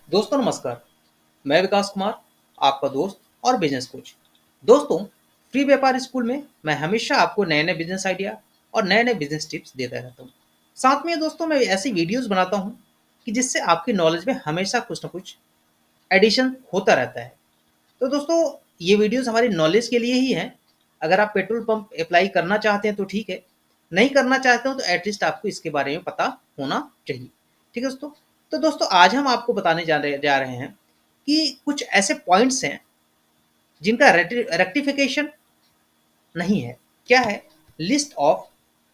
दोस्तों नमस्कार। मैं विकास कुमार, आपका दोस्त और बिजनेस कोच। दोस्तों, फ्री व्यापार स्कूल में मैं हमेशा आपको नए नए बिजनेस आइडिया और नए नए बिजनेस टिप्स देता रहता हूँ। साथ में दोस्तों मैं ऐसी वीडियोस बनाता हूँ कि जिससे आपकी नॉलेज में हमेशा कुछ ना कुछ एडिशन होता रहता है। तो दोस्तों, ये वीडियोस हमारी नॉलेज के लिए ही हैं। अगर आप पेट्रोल पंप अप्लाई करना चाहते हैं तो ठीक है, नहीं करना चाहते हो तो एटलीस्ट आपको इसके बारे में पता होना चाहिए। ठीक है दोस्तों। तो दोस्तों, आज हम आपको बताने जा रहे हैं कि कुछ ऐसे पॉइंट्स हैं जिनका रेक्टिफिकेशन नहीं है। क्या है? List of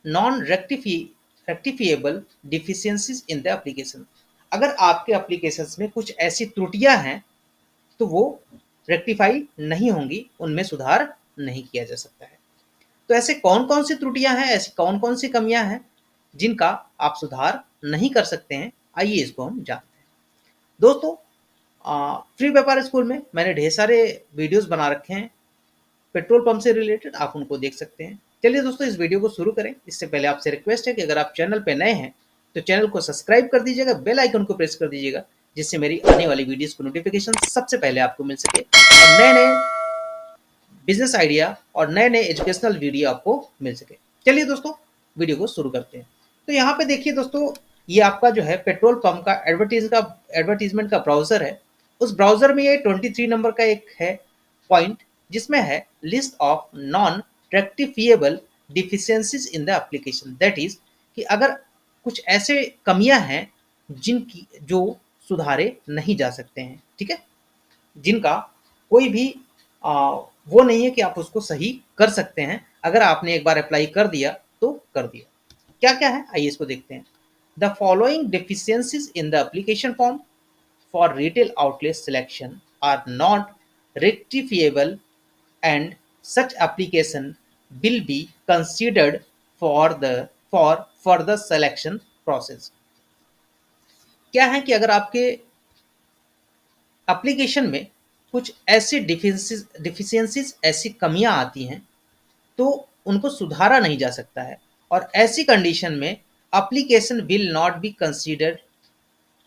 non rectifiable deficiencies in the application. अगर आपके एप्लीकेशंस में कुछ ऐसी त्रुटियां हैं तो वो रेक्टिफाई नहीं होंगी, उनमें सुधार नहीं किया जा सकता है। तो ऐसे कौन-कौन सी त्रुटियां हैं, ऐसी कौन-कौन सी कमियां हैं जिनका आप सुधार नहीं कर सकते हैं? आइए इसको हम जानते हैं। दोस्तों, फ्री व्यापार स्कूल में मैंने ढेर सारे वीडियोस बना रखे हैं पेट्रोल पंप से रिलेटेड, आप उनको देख सकते हैं। चलिए दोस्तों, इस वीडियो को शुरू करें। इससे पहले आपसे रिक्वेस्ट है कि अगर आप चैनल पे नए हैं तो चैनल को सब्सक्राइब कर दीजिएगा, बेल आइकन को प्रेस कर दीजिएगा, जिससे मेरी आने वाली वीडियोस की नोटिफिकेशन सबसे पहले आपको मिल सके और नए नए बिजनेस आइडिया और नए नए एजुकेशनल वीडियो आपको मिल सके। चलिए दोस्तों, वीडियो को शुरू करते हैं। तो यहाँ पे देखिए दोस्तों, ये आपका जो है पेट्रोल पंप का एडवर्टीजमेंट का ब्राउजर है। उस ब्राउजर में ये 23 नंबर का एक है पॉइंट, जिसमें है list of non rectifiable deficiencies in the application. That is कि अगर कुछ ऐसे कमियां हैं जिनकी जो सुधारे नहीं जा सकते हैं, ठीक है, जिनका कोई भी वो नहीं है कि आप उसको सही कर सकते हैं। अगर आपने एक बार अप्लाई कर दिया तो कर दिया। क्या क्या है आइए इसको देखते हैं। The following deficiencies in the application form for retail outlet selection are not rectifiable and such application will be considered for further selection process। क्या है कि अगर आपके एप्लीकेशन में कुछ ऐसी डिफिशियंसीज ऐसी कमियां आती हैं तो उनको सुधारा नहीं जा सकता है, और ऐसी कंडीशन में application will not be considered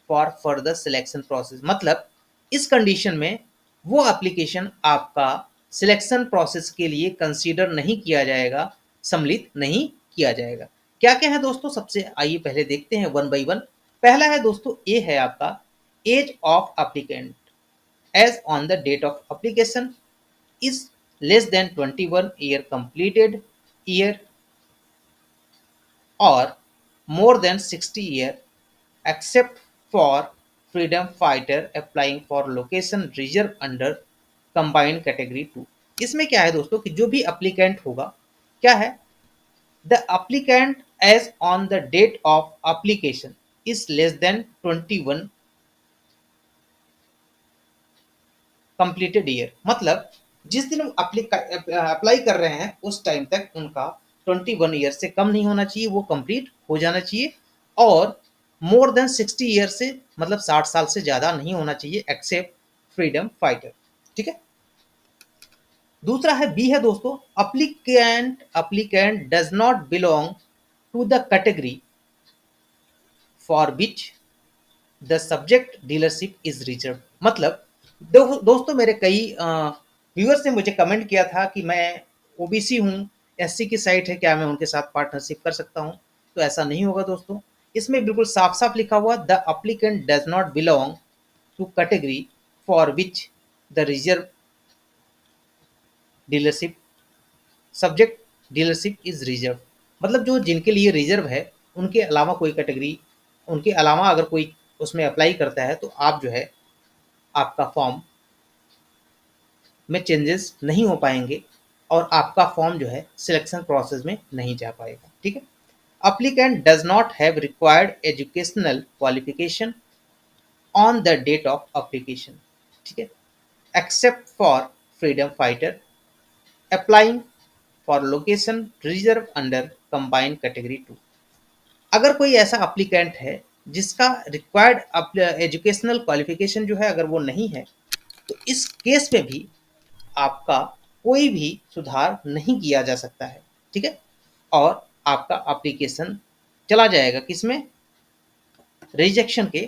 for further selection process. मतलब इस कंडीशन में वो एप्लीकेशन आपका सिलेक्शन प्रोसेस के लिए कंसीडर नहीं किया जाएगा, सम्मिलित नहीं किया जाएगा। क्या क्या है दोस्तों, सबसे आइए पहले देखते हैं वन बाई वन। पहला है दोस्तों, ए है आपका age of applicant as on the date of application is less than 21 year completed year or more than 60 year, except for freedom fighter applying for location reserve under combined category 2। इसमें क्या है दोस्तों कि जो भी applicant होगा, क्या है, the applicant age on the date of application is less than 21 completed year. मतलब जिस दिन अप्लाई कर रहे हैं उस टाइम तक उनका 21 ईयर से कम नहीं होना चाहिए, वो कंप्लीट हो जाना चाहिए, और मोर देन 60 ईयर से मतलब 60 साल से ज़्यादा नहीं होना चाहिए, एक्सेप्ट फ्रीडम फाइटर। ठीक है। दूसरा है बी है दोस्तों, applicant does not belong to the category for which the subject dealership is reserve. मतलब दोस्तों, मेरे कई व्यूअर्स ने मुझे कमेंट किया था कि मैं ओबीसी हूँ, एससी की साइट है, क्या मैं उनके साथ पार्टनरशिप कर सकता हूँ? तो ऐसा नहीं होगा दोस्तों। इसमें बिल्कुल साफ साफ लिखा हुआ, the applicant does not belong to category for which the reserve dealership subject dealership is reserve. मतलब जो जिनके लिए रिजर्व है उनके अलावा कोई कैटेगरी, उनके अलावा अगर कोई उसमें अप्लाई करता है तो आप जो है आपका फॉर्म में चेंजेस नहीं हो पाएंगे और आपका फॉर्म जो है सिलेक्शन प्रोसेस में नहीं जा पाएगा। ठीक है। Applicant does not have required educational qualification on the date of application. ठीक है। Except for freedom fighter applying for location reserve under combined category 2। अगर कोई ऐसा अप्लीकेंट है जिसका रिक्वायर्ड एजुकेशनल क्वालिफिकेशन जो है अगर वो नहीं है, तो इस केस में भी आपका कोई भी सुधार नहीं किया जा सकता है। ठीक है। और आपका एप्लीकेशन चला जाएगा किसमें? रिजेक्शन के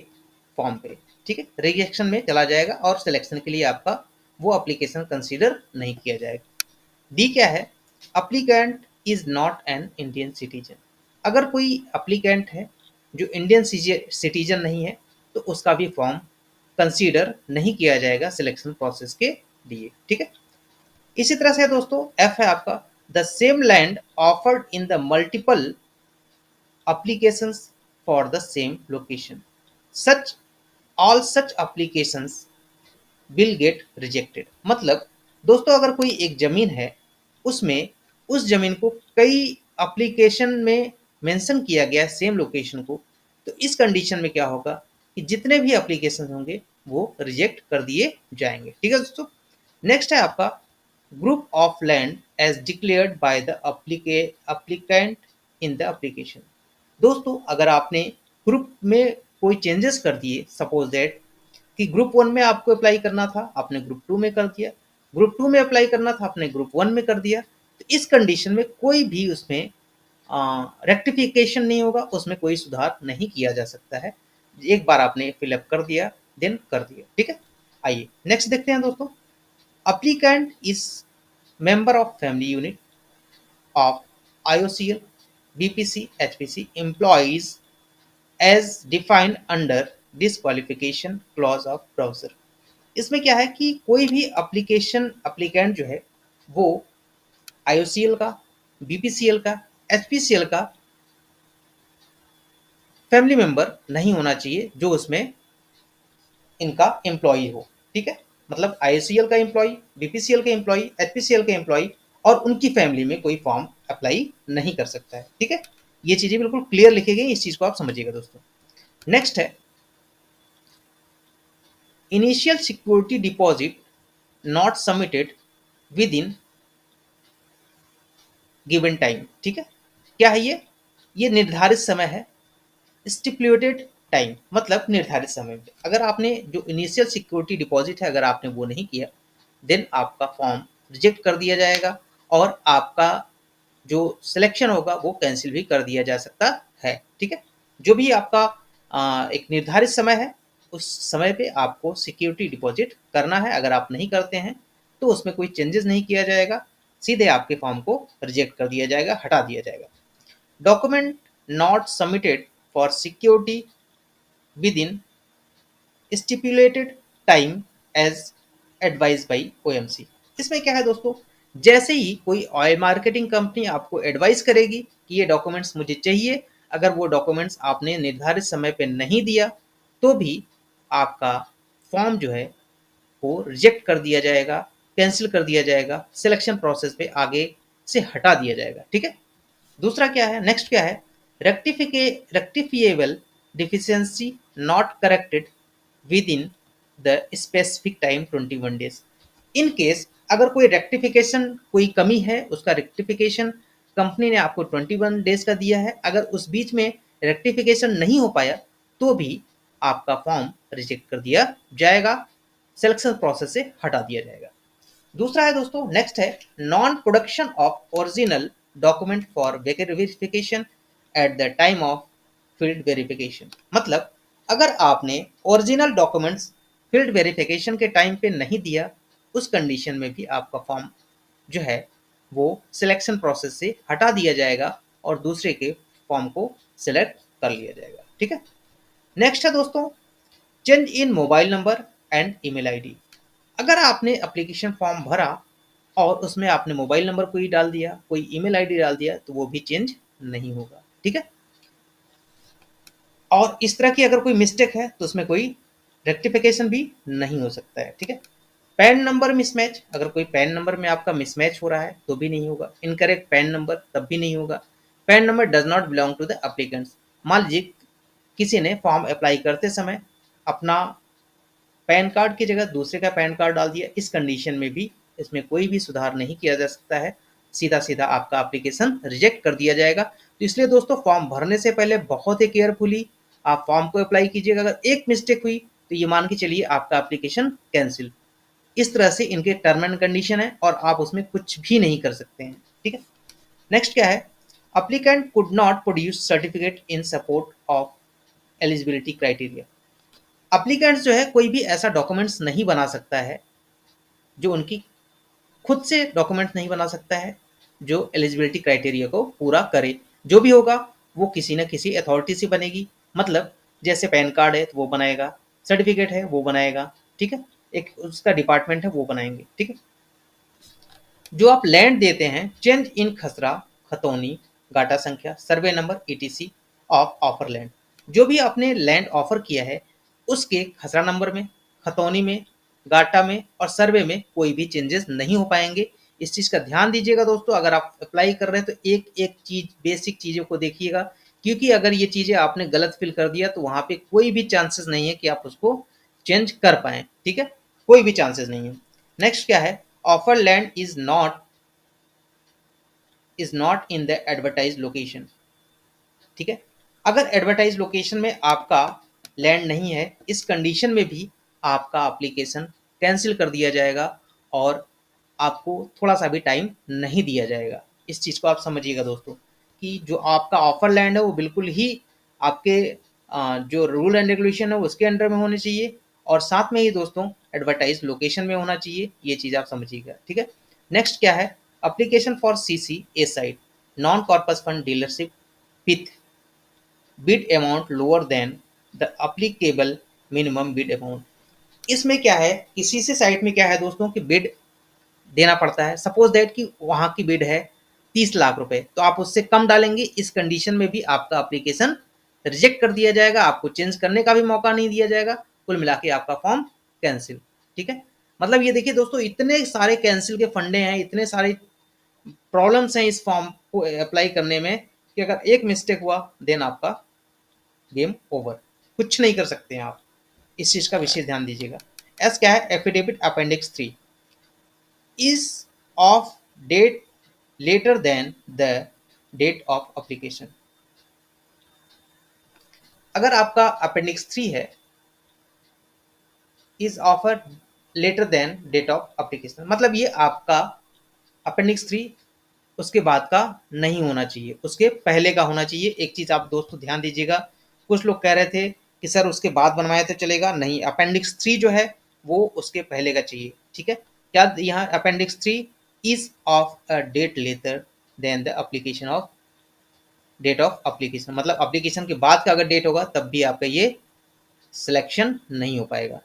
फॉर्म पे। ठीक है, रिजेक्शन में चला जाएगा और सिलेक्शन के लिए आपका वो एप्लीकेशन कंसीडर नहीं किया जाएगा। डी क्या है, applicant is not an Indian citizen. अगर कोई अप्लीकेंट है जो इंडियन सिटीजन नहीं है तो उसका भी फॉर्म कंसीडर नहीं किया जाएगा सिलेक्शन प्रोसेस के लिए। ठीक है, इसी तरह से दोस्तों एफ है आपका, the same land offered in the multiple applications for the same location, such all such applications will get rejected। मतलब दोस्तों अगर कोई एक जमीन है उसमें उस जमीन को कई एप्लीकेशन में मेंशन किया गया सेम लोकेशन को, तो इस कंडीशन में क्या होगा कि जितने भी एप्लीकेशन होंगे वो रिजेक्ट कर दिए जाएंगे। ठीक है दोस्तों, नेक्स्ट है आपका group of land as declared by the applicant in the application. दोस्तों अगर आपने ग्रुप में कोई चेंजेस कर दिए, सपोज दैट कि ग्रुप 1 में आपको अप्लाई करना था आपने ग्रुप 2 में कर दिया, ग्रुप 2 में अप्लाई करना था आपने ग्रुप 1 में कर दिया, तो इस कंडीशन में कोई भी उसमें रेक्टिफिकेशन नहीं होगा, उसमें कोई सुधार नहीं किया जा सकता है। एक बार आपने फिलअप कर दिया देन कर दिया। ठीक है, आइए नेक्स्ट देखते हैं दोस्तों। Applicant is member of family unit of IOCL, BPC, HPC employees as defined under disqualification clause of browser। इसमें क्या है कि कोई भी एप्लीकेशन एप्लीकेंट जो है वो IOCL का, BPCL का, HPCL का फैमिली मेंबर नहीं होना चाहिए जो उसमें इनका एम्प्लॉई हो। ठीक है, मतलब IOCL का एम्प्लॉई, BPCL का एम्प्लॉई, HPCL का एम्प्लॉई और उनकी फैमिली में कोई फॉर्म अप्लाई नहीं कर सकता है। ठीक है, ये चीजें बिल्कुल क्लियर लिखी गई, इस चीज को आप समझिएगा दोस्तों। नेक्स्ट है initial security deposit not submitted with in given time. ठीक है, क्या है ये निर्धारित समय है, स्टिपुलेटेड टाइम मतलब निर्धारित समय में। अगर आपने जो इनिशियल सिक्योरिटी डिपॉजिट है अगर आपने वो नहीं किया देन आपका फॉर्म रिजेक्ट कर दिया जाएगा और आपका जो सिलेक्शन होगा वो कैंसिल भी कर दिया जा सकता है। ठीक है, जो भी आपका एक निर्धारित समय है उस समय पे आपको सिक्योरिटी डिपॉजिट करना है। अगर आप नहीं करते हैं तो उसमें कोई चेंजेस नहीं किया जाएगा, सीधे आपके फॉर्म को रिजेक्ट कर दिया जाएगा, हटा दिया जाएगा। Document not submitted for security within stipulated time as advise by OMC। इसमें क्या है दोस्तों, जैसे ही कोई ऑयल मार्केटिंग कंपनी आपको एडवाइस करेगी कि ये डॉक्यूमेंट्स मुझे चाहिए, अगर वो डॉक्यूमेंट्स आपने निर्धारित समय पे नहीं दिया तो भी आपका फॉर्म जो है वो रिजेक्ट कर दिया जाएगा, कैंसिल कर दिया जाएगा, सिलेक्शन प्रोसेस पे आगे से हटा दिया जाएगा। ठीक है, दूसरा क्या है, नेक्स्ट क्या है, rectifiable deficiency not corrected within the specific time 21 days. In case अगर कोई रेक्टिफिकेशन कोई कमी है उसका रेक्टिफिकेशन कंपनी ने आपको 21 डेज का दिया है, अगर उस बीच में रेक्टिफिकेशन नहीं हो पाया तो भी आपका फॉर्म रिजेक्ट कर दिया जाएगा, सिलेक्शन प्रोसेस से हटा दिया जाएगा। दूसरा है दोस्तों, नेक्स्ट है non production of original document for verification at the time of field verification. मतलब अगर आपने ओरिजिनल डॉक्यूमेंट्स फील्ड वेरिफिकेशन के टाइम पे नहीं दिया उस कंडीशन में भी आपका फॉर्म जो है वो सिलेक्शन प्रोसेस से हटा दिया जाएगा और दूसरे के फॉर्म को सिलेक्ट कर लिया जाएगा। ठीक है, नेक्स्ट है दोस्तों change in mobile number and email ID. अगर आपने एप्लीकेशन फॉर्म भरा और उसमें आपने मोबाइल नंबर कोई डाल दिया, कोई ईमेल आईडी डाल दिया तो वो भी चेंज नहीं होगा। ठीक है, और इस तरह की अगर कोई मिस्टेक है तो उसमें कोई रेक्टिफिकेशन भी नहीं हो सकता है। ठीक है, पैन नंबर मिसमैच, अगर कोई पैन नंबर में आपका मिसमैच हो रहा है तो भी नहीं होगा। इनकरेक्ट पैन नंबर तब भी नहीं होगा। PAN number does not belong to the applicants. मान लीजिए किसी ने फॉर्म अप्लाई करते समय अपना पैन कार्ड की जगह दूसरे का पैन कार्ड डाल दिया, इस कंडीशन में भी इसमें कोई भी सुधार नहीं किया जा सकता है, सीधा सीधा आपका एप्लीकेशन रिजेक्ट कर दिया जाएगा। तो इसलिए दोस्तों फॉर्म भरने से पहले बहुत ही केयरफुली आप फॉर्म को अप्लाई कीजिएगा। अगर एक मिस्टेक हुई तो ये मान के चलिए आपका एप्लीकेशन कैंसिल। इस तरह से इनके टर्म एंड कंडीशन है और आप उसमें कुछ भी नहीं कर सकते हैं। ठीक है, नेक्स्ट क्या है, applicant could not produce certificate in support of eligibility criteria। Applicants जो है कोई भी ऐसा डॉक्यूमेंट्स नहीं बना सकता है जो उनकी खुद से डॉक्यूमेंट्स नहीं बना सकता है जो एलिजिबिलिटी क्राइटेरिया को पूरा करे। जो भी होगा वो किसी न किसी अथॉरिटी से बनेगी, मतलब जैसे पैन कार्ड है तो वो बनाएगा, सर्टिफिकेट है वो बनाएगा, ठीक है, एक उसका डिपार्टमेंट है वो बनाएंगे, ठीक है। जो आप लैंड देते हैं, चेंज इन खसरा, खतौनी, गाटा संख्या, survey number etc of offer land, जो भी आपने लैंड ऑफर किया है उसके खसरा नंबर में, खतौनी में, गाटा में और सर्वे में कोई भी चेंजेस नहीं हो पाएंगे। इस चीज़ का ध्यान दीजिएगा दोस्तों। अगर आप अप्लाई कर रहे हैं तो एक एक चीज बेसिक चीज़ों को देखिएगा, क्योंकि अगर ये चीज़ें आपने गलत फिल कर दिया तो वहाँ पे कोई भी चांसेस नहीं है कि आप उसको चेंज कर पाएँ, ठीक है, कोई भी चांसेस नहीं है। नेक्स्ट क्या है, offer land is not in the advertise location, ठीक है। अगर एडवर्टाइज लोकेशन में आपका लैंड नहीं है, इस कंडीशन में भी आपका एप्लीकेशन कैंसिल कर दिया जाएगा और आपको थोड़ा सा भी टाइम नहीं दिया जाएगा। इस चीज़ को आप समझिएगा दोस्तों, कि जो आपका ऑफर लैंड है वो बिल्कुल ही आपके जो रूल एंड रेगुलेशन है उसके अंडर में होने चाहिए, और साथ में ही दोस्तों एडवर्टाइज लोकेशन में होना चाहिए। ये चीज़ आप समझिएगा, ठीक है। नेक्स्ट क्या है, application for CC A site, non corpus fund dealership with bid amount lower than the applicable minimum bid amount. इसमें क्या है कि सीसी साइट में क्या है दोस्तों कि बिड देना पड़ता है। सपोज दैट कि वहाँ की बिड है 30 लाख रुपए, तो आप उससे कम डालेंगे, इस कंडीशन में भी आपका एप्लीकेशन रिजेक्ट कर दिया जाएगा, आपको चेंज करने का भी मौका नहीं दिया जाएगा। कुल मिला के आपका फॉर्म कैंसिल, ठीक है। मतलब ये देखिए दोस्तों, इतने सारे कैंसिल के फंडे हैं, इतने सारे प्रॉब्लम्स हैं इस फॉर्म को अप्लाई करने में, कि अगर एक मिस्टेक हुआ देन आपका गेम ओवर, कुछ नहीं कर सकते हैं आप। इस चीज़ का विशेष ध्यान दीजिएगा। एस क्या है, affidavit appendix 3 is of date letter than the date of application. अगर आपका अपेंडिक्स 3 है, is offer letter than date of application, मतलब ये आपका अपेंडिक्स 3 उसके बाद का नहीं होना चाहिए, उसके पहले का होना चाहिए। एक चीज़ आप दोस्तों ध्यान दीजिएगा, कुछ लोग कह रहे थे कि सर उसके बाद बनवाए तो चलेगा, नहीं, अपेंडिक्स 3 जो है वो उसके पहले का चाहिए, ठीक है। क्या यहाँ appendix 3 is of a date letter than the application of date of application, मतलब एप्लीकेशन के बाद का अगर डेट होगा तब भी आपका ये सिलेक्शन नहीं हो पाएगा।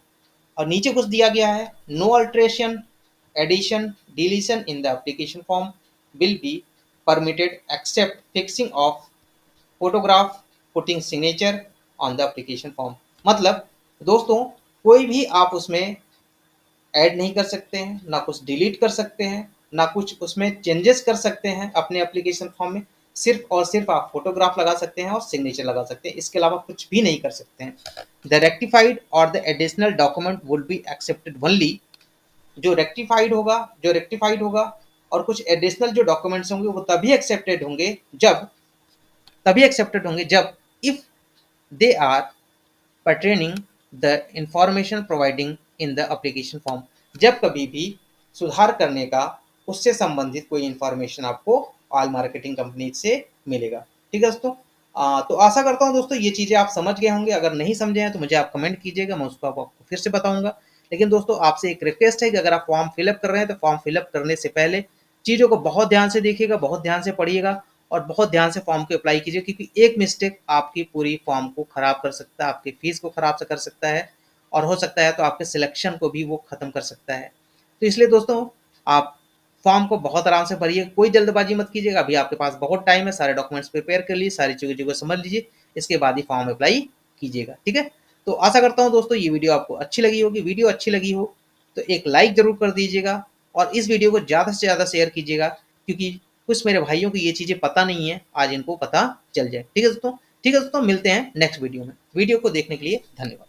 और नीचे कुछ दिया गया है, no alteration, addition, deletion in the application form will be permitted except fixing of photograph, putting signature on the application form. मतलब दोस्तों कोई भी आप उसमें ऐड नहीं कर सकते हैं, ना कुछ डिलीट कर सकते हैं, ना कुछ उसमें चेंजेस कर सकते हैं अपने एप्लीकेशन फॉर्म में। सिर्फ और सिर्फ आप फोटोग्राफ लगा सकते हैं और सिग्नेचर लगा सकते हैं, इसके अलावा कुछ भी नहीं कर सकते हैं। द रेक्टिफाइड और the additional document would be accepted only, जो रेक्टिफाइड होगा और कुछ एडिशनल जो डॉक्यूमेंट्स होंगे वो तभी एक्सेप्टेड होंगे जब if they are pertaining the information providing in the application form, जब कभी भी सुधार करने का उससे संबंधित कोई इंफॉर्मेशन आपको ऑल मार्केटिंग कंपनी से मिलेगा, ठीक है दोस्तों। तो आशा करता हूँ दोस्तों ये चीज़ें आप समझ गए होंगे। अगर नहीं समझे हैं तो मुझे आप कमेंट कीजिएगा, मैं उसको आपको फिर से बताऊंगा। लेकिन दोस्तों आपसे एक रिक्वेस्ट है कि अगर आप फॉर्म फिलअप कर रहे हैं तो फॉर्म फिलअप करने से पहले चीज़ों को बहुत ध्यान से देखिएगा, बहुत ध्यान से पढ़िएगा और बहुत ध्यान से फॉर्म को अप्लाई कीजिए, क्योंकि एक मिस्टेक आपकी पूरी फॉर्म को खराब कर सकता है, आपकी फीस को खराब कर सकता है, और हो सकता है तो आपके सिलेक्शन को भी वो खत्म कर सकता है। तो इसलिए दोस्तों आप फॉर्म को बहुत आराम से भरिए, कोई जल्दबाजी मत कीजिएगा। अभी आपके पास बहुत टाइम है, सारे डॉक्यूमेंट्स प्रिपेयर कर लिए, सारी चीज़ों को समझ लीजिए, इसके बाद ही फॉर्म अप्लाई कीजिएगा, ठीक है। तो आशा करता हूँ दोस्तों ये वीडियो आपको अच्छी लगी होगी। वीडियो अच्छी लगी हो तो एक लाइक जरूर कर दीजिएगा और इस वीडियो को ज़्यादा से ज़्यादा शेयर कीजिएगा, क्योंकि कुछ मेरे भाइयों को ये चीज़ें पता नहीं है, आज इनको पता चल जाए, ठीक है दोस्तों। ठीक है दोस्तों, मिलते हैं नेक्स्ट वीडियो में। वीडियो को देखने के लिए धन्यवाद।